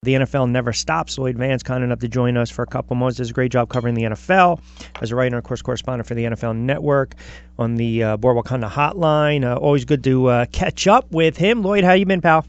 The NFL Never Stops. Lloyd Vance, kind enough to join us for a couple months. Does a great job covering the NFL as a writer and, of course, correspondent for the NFL Network on the Boardwalk Honda Hotline. Always good to catch up with him. Lloyd, how you been, pal?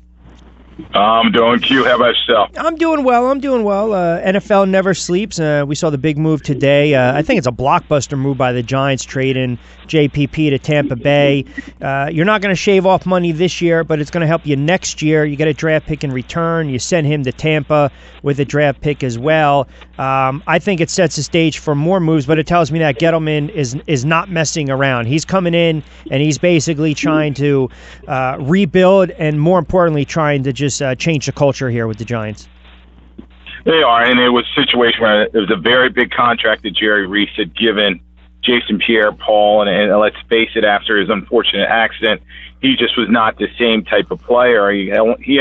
I'm doing Q. How about yourself? I'm doing well. NFL never sleeps. We saw the big move today. I think it's a blockbuster move by the Giants, trading JPP to Tampa Bay. You're not going to shave off money this year, but it's going to help you next year. You get a draft pick in return. You send him to Tampa with a draft pick as well. I think it sets the stage for more moves, but it tells me that Gettleman is not messing around. He's coming in, and he's basically trying to rebuild and, more importantly, trying to just change the culture here with the Giants. They are, and it was a situation where it was a very big contract that Jerry Reese had given Jason Pierre-Paul, and let's face it, after his unfortunate accident, he just was not the same type of player. He had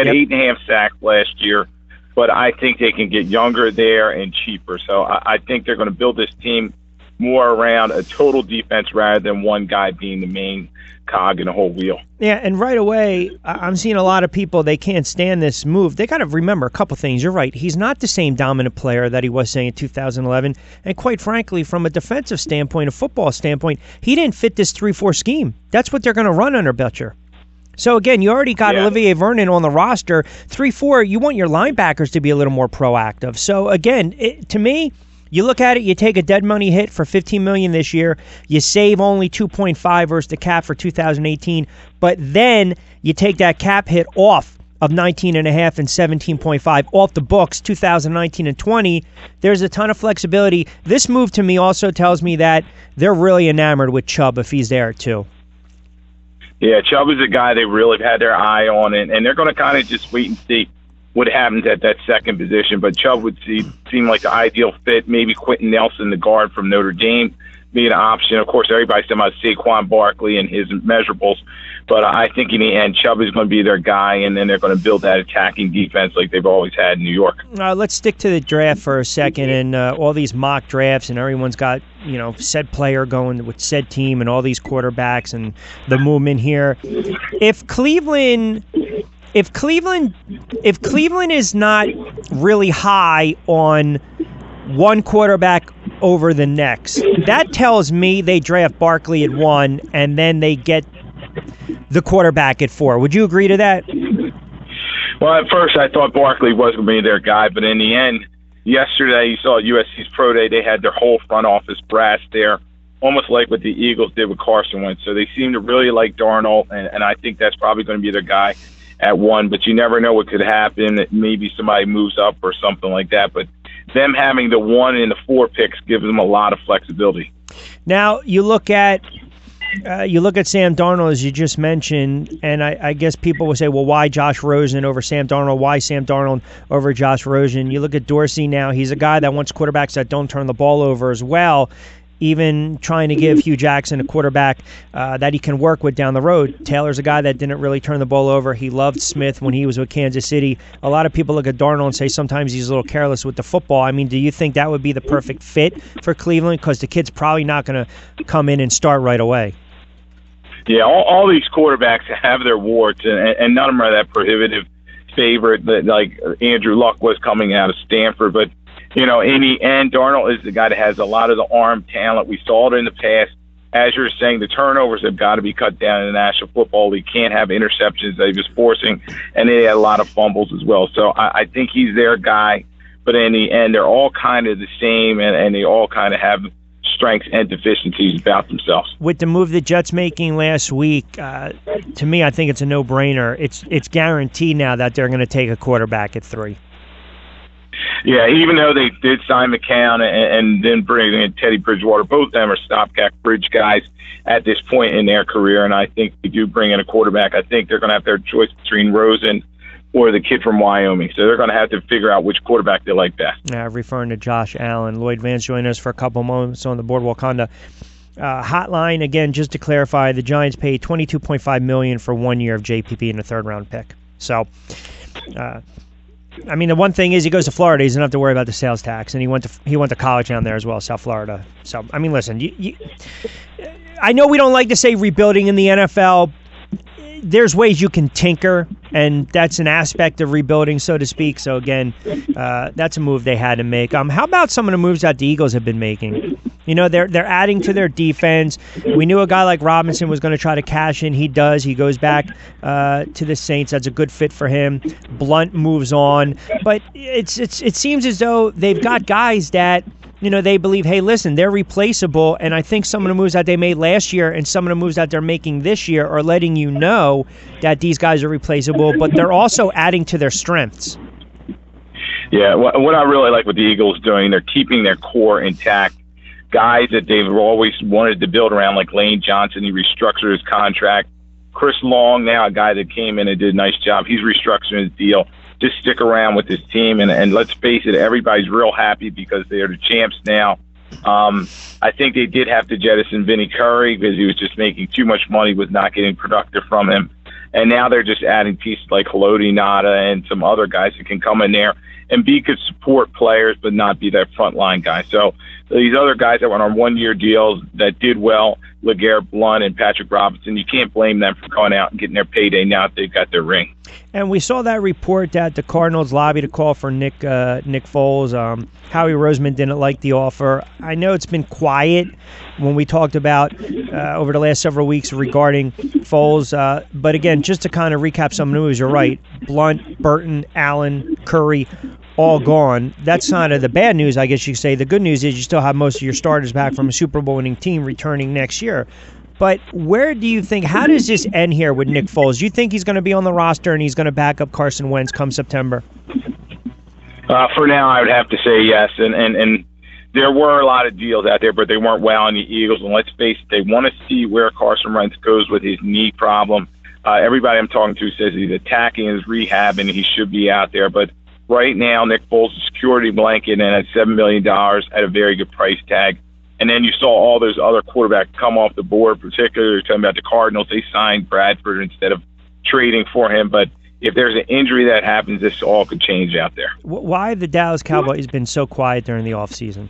8.5 sacks last year, but I think they can get younger there and cheaper. So I think they're going to build this team more around a total defense rather than one guy being the main cog in the whole wheel. Yeah, and right away, I'm seeing a lot of people, they can't stand this move. They got to remember a couple things. You're right. He's not the same dominant player that he was, saying, in 2011. And quite frankly, from a defensive standpoint, a football standpoint, he didn't fit this 3-4 scheme. That's what they're going to run under Belcher. So, again, you already got Olivier Vernon on the roster. 3-4, you want your linebackers to be a little more proactive. So, again, to me, you look at it, you take a dead money hit for $15 million this year. You save only $2.5 versus the cap for 2018. But then you take that cap hit off of $19.5 and $17.5 off the books, 2019 and 20. There's a ton of flexibility. This move to me also tells me that they're really enamored with Chubb if he's there too. Yeah, Chubb is a guy they really had their eye on, and they're going to kind of just wait and see what happens at that second position. But Chubb would seem like the ideal fit. Maybe Quentin Nelson, the guard from Notre Dame, be an option. Of course, everybody's talking about Saquon Barkley and his measurables, but I think in the end, Chubb is going to be their guy, and then they're going to build that attacking defense like they've always had in New York. Let's stick to the draft for a second, and all these mock drafts, and everyone's got, said player going with said team and all these quarterbacks and the movement here. If Cleveland is not really high on one quarterback over the next, that tells me they draft Barkley at 1 and then they get the quarterback at 4. Would you agree to that? Well, at first I thought Barkley was going to be their guy, but in the end, yesterday you saw USC's Pro Day. They had their whole front office brass there, almost like what the Eagles did with Carson Wentz. So they seem to really like Darnold, and I think that's probably going to be their guy at 1, but you never know what could happen. Maybe somebody moves up or something like that. But them having the 1 and the 4 picks gives them a lot of flexibility. Now you look at Sam Darnold, as you just mentioned, and I guess people will say, well, why Josh Rosen over Sam Darnold? Why Sam Darnold over Josh Rosen? You look at Dorsey now; he's a guy that wants quarterbacks that don't turn the ball over as well. Even trying to give Hugh Jackson a quarterback that he can work with down the road. Taylor's a guy that didn't really turn the ball over. He loved Smith when he was with Kansas City. A lot of people look at Darnold and say sometimes he's a little careless with the football. I mean, do you think that would be the perfect fit for Cleveland? Because the kid's probably not going to come in and start right away. Yeah, all these quarterbacks have their warts, and none of them are that prohibitive favorite that like Andrew Luck was coming out of Stanford. But in the end, Darnold is the guy that has a lot of the arm talent. We saw it in the past. As you're saying, the turnovers have got to be cut down in the National Football League. Can't have interceptions that he was forcing, and they had a lot of fumbles as well. So I think he's their guy. But in the end, they're all kind of the same, and they all kind of have strengths and deficiencies about themselves. With the move the Jets making last week, to me, I think it's a no-brainer. It's guaranteed now that they're going to take a quarterback at 3. Yeah, even though they did sign McCown and then bring in Teddy Bridgewater, both of them are stopgap bridge guys at this point in their career, and I think they do bring in a quarterback. I think they're going to have their choice between Rosen or the kid from Wyoming, so they're going to have to figure out which quarterback they like best. Referring to Josh Allen, Lloyd Vance joined us for a couple moments on the Boardwalk Honda hotline. Again, just to clarify, the Giants paid $22.5 million for 1 year of JPP and a third-round pick. So, I mean, the one thing is he goes to Florida. He doesn't have to worry about the sales tax, and he went to college down there as well, South Florida. So, I mean, listen, I know we don't like to say rebuilding in the NFL. there's ways you can tinker, and that's an aspect of rebuilding, so to speak. So again, that's a move they had to make. How about some of the moves that the Eagles have been making? You know, they're adding to their defense. We knew a guy like Robinson was going to try to cash in. He does. He goes back to the Saints. That's a good fit for him. Blunt moves on, but it seems as though they've got guys that, you know, they believe, hey, listen, they're replaceable. And I think some of the moves that they made last year and some of the moves that they're making this year are letting you know that these guys are replaceable, but they're also adding to their strengths. Yeah, what I really like what the Eagles doing, they're keeping their core intact. Guys that they've always wanted to build around, like Lane Johnson, he restructured his contract. Chris Long, now a guy that came in and did a nice job, he's restructuring his deal. Just stick around with this team, and let's face it, everybody's real happy because they are the champs now. I think they did have to jettison Vinny Curry because he was just making too much money, was not getting productive from him. And now they're just adding pieces like Haloti Ngata and some other guys that can come in there and be good support players but not be that frontline guy. So these other guys that went on one-year deals that did well, LeGarrette Blount and Patrick Robinson, you can't blame them for going out and getting their payday now that they've got their ring. And we saw that report that the Cardinals lobbied a call for Nick Foles. Howie Roseman didn't like the offer. I know it's been quiet when we talked about over the last several weeks regarding Foles. But again, just to kind of recap some news, you're right. Blunt, Burton, Allen, Curry, all gone. That's kind of the bad news, I guess you could say. The good news is you still have most of your starters back from a Super Bowl winning team returning next year. But where do you think, how does this end here with Nick Foles? Do you think he's going to be on the roster and he's going to back up Carson Wentz come September? For now, I would have to say yes. And there were a lot of deals out there, but they weren't well on the Eagles. And let's face it, they want to see where Carson Wentz goes with his knee problem. Everybody I'm talking to says he's attacking his rehab and he should be out there. But right now, Nick Foles is a security blanket and at $7 million at a very good price tag. And then you saw all those other quarterbacks come off the board, particularly talking about the Cardinals. They signed Bradford instead of trading for him. But if there's an injury that happens, this all could change out there. Why have the Dallas Cowboys been so quiet during the offseason?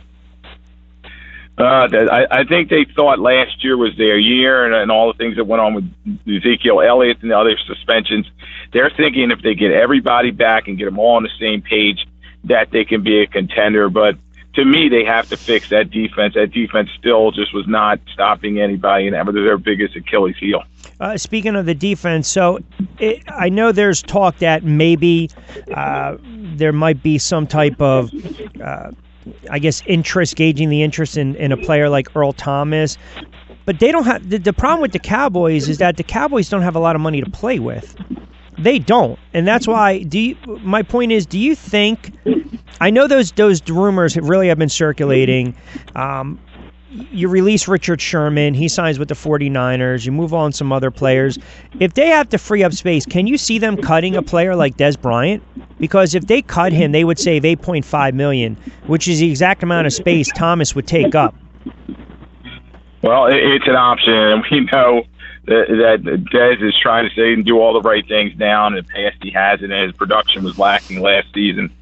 I think they thought last year was their year, and all the things that went on with Ezekiel Elliott and the other suspensions. They're thinking if they get everybody back and get them all on the same page, that they can be a contender. But to me, they have to fix that defense. That defense still just was not stopping anybody, and that was their biggest Achilles heel. Speaking of the defense, so I know there's talk that maybe there might be some type of I guess, gauging the interest in a player like Earl Thomas. But they don't have the problem with the Cowboys is that the Cowboys don't have a lot of money to play with. They don't. And that's why my point is, do you think, I know those rumors really have been circulating. You release Richard Sherman, he signs with the 49ers, you move on some other players. If they have to free up space, can you see them cutting a player like Des Bryant? Because if they cut him, they would save $8.5 million, which is the exact amount of space Thomas would take up. Well, it's an option, and we know that Des is trying to say and do all the right things now, and in the past he hasn't, and his production was lacking last season.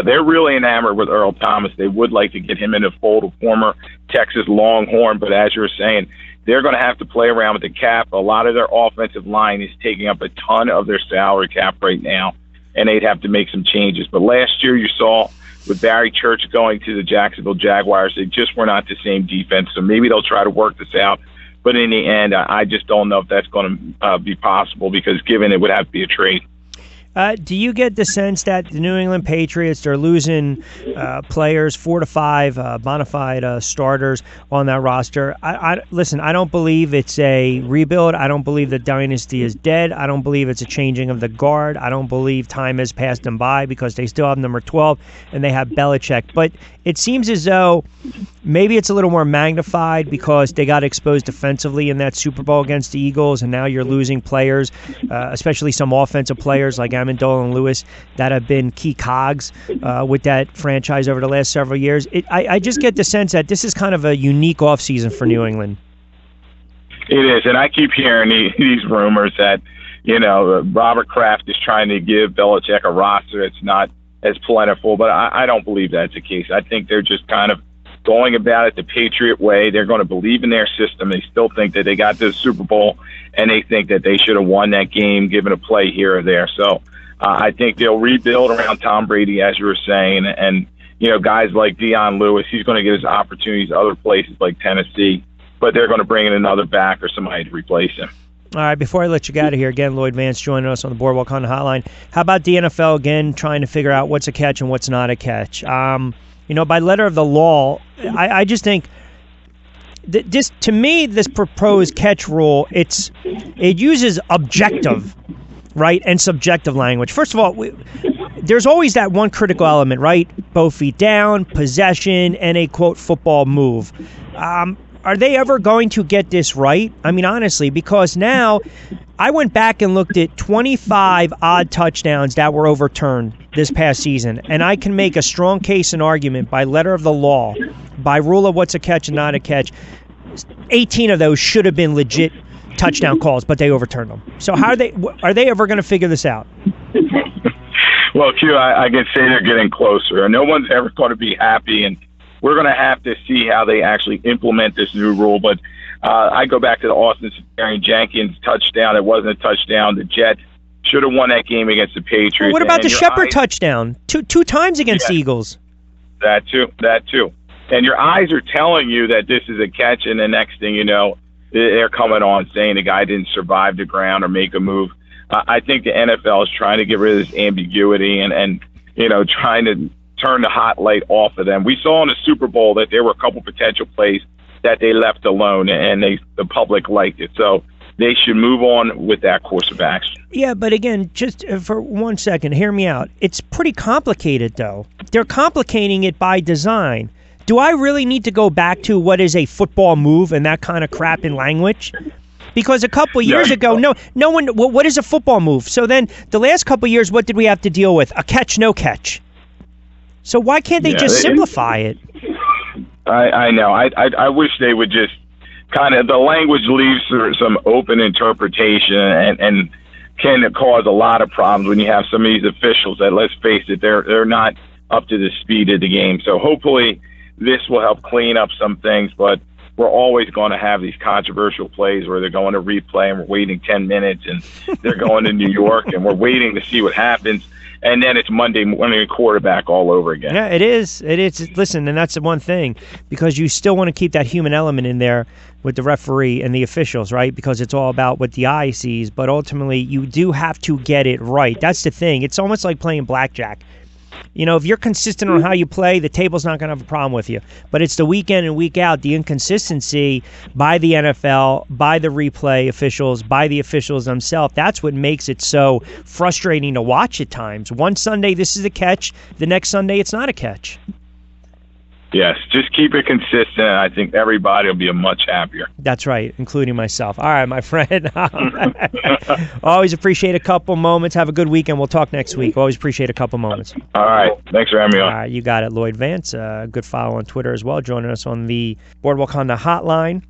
They're really enamored with Earl Thomas. They would like to get him in the fold, of former Texas Longhorn, but as you're saying, they're going to have to play around with the cap. A lot of their offensive line is taking up a ton of their salary cap right now, and they'd have to make some changes. But last year you saw with Barry Church going to the Jacksonville Jaguars, they just were not the same defense, so maybe they'll try to work this out. But in the end, I just don't know if that's going to be possible because given it would have to be a trade. Do you get the sense that the New England Patriots are losing players, 4 to 5 bona fide starters on that roster? Listen, I don't believe it's a rebuild. I don't believe the dynasty is dead. I don't believe it's a changing of the guard. I don't believe time has passed them by because they still have number 12 and they have Belichick. But it seems as though maybe it's a little more magnified because they got exposed defensively in that Super Bowl against the Eagles, and now you're losing players, especially some offensive players like Amendola and Lewis that have been key cogs with that franchise over the last several years. I just get the sense that this is kind of a unique offseason for New England. It is, and I keep hearing these rumors that, Robert Kraft is trying to give Belichick a roster that's not as plentiful, but I don't believe that's the case. I think they're just kind of going about it the Patriot way. They're going to believe in their system. They still think that they got to the Super Bowl, and they think that they should have won that game, given a play here or there. So I think they'll rebuild around Tom Brady, as you were saying, and guys like Deion Lewis, he's going to get his opportunities other places like Tennessee, but they're going to bring in another back or somebody to replace him. All right, before I let you get out of here, again, Lloyd Vance joining us on the Boardwalk Honda Hotline. How about the NFL, again, trying to figure out what's a catch and what's not a catch? By letter of the law, I just think this, to me, this proposed catch rule, it uses objective, right, and subjective language. First of all, there's always that one critical element, right? Both feet down, possession, and a, quote, football move. Are they ever going to get this right? I mean, honestly, because now I went back and looked at 25 odd touchdowns that were overturned this past season, and I can make a strong case and argument by letter of the law, by rule of what's a catch and not a catch. 18 of those should have been legit touchdown calls, but they overturned them. So are they ever going to figure this out? Well, Q, I can say they're getting closer. No one's ever going to be happy, and we're going to have to see how they actually implement this new rule. But I go back to the Austin Jenkins touchdown. It wasn't a touchdown. The Jets should have won that game against the Patriots. Well, what about the Shepard touchdown? Two times against the Eagles. That too. And your eyes are telling you that this is a catch, and the next thing you know, they're coming on saying the guy didn't survive the ground or make a move. I think the NFL is trying to get rid of this ambiguity and trying to turn the hot light off of them. We saw in the Super Bowl that there were a couple potential plays that they left alone, and the public liked it. So they should move on with that course of action. Yeah, but again, just for 1 second, hear me out. It's pretty complicated, though. They're complicating it by design. Do I really need to go back to what is a football move and that kind of crap in language? Because a couple of years ago, no one. What is a football move? So then the last couple of years, what did we have to deal with? A catch, no catch. So why can't they just simplify it? I know. I wish they would just kind of, the language leaves some open interpretation and can cause a lot of problems when you have some of these officials that, let's face it, they're not up to the speed of the game. So hopefully this will help clean up some things, but we're always going to have these controversial plays where they're going to replay and we're waiting 10 minutes and they're going to New York and we're waiting to see what happens. And then it's Monday morning quarterback all over again. Yeah, it is. Listen, and that's the one thing, because you still want to keep that human element in there with the referee and the officials, right? Because it's all about what the eye sees. But ultimately, you do have to get it right. That's the thing. It's almost like playing blackjack. If you're consistent on how you play, the table's not going to have a problem with you. But it's the week in and week out, the inconsistency by the NFL, by the replay officials, by the officials themselves. That's what makes it so frustrating to watch at times. One Sunday, this is a catch. The next Sunday, it's not a catch. Yes, just keep it consistent. I think everybody will be much happier. That's right, including myself. All right, my friend. Always appreciate a couple moments. Have a good weekend. We'll talk next week. Always appreciate a couple moments. All right. Thanks for having me on. All right, you got it, Lloyd Vance. Good follow on Twitter as well, joining us on the Boardwalk Honda Hotline.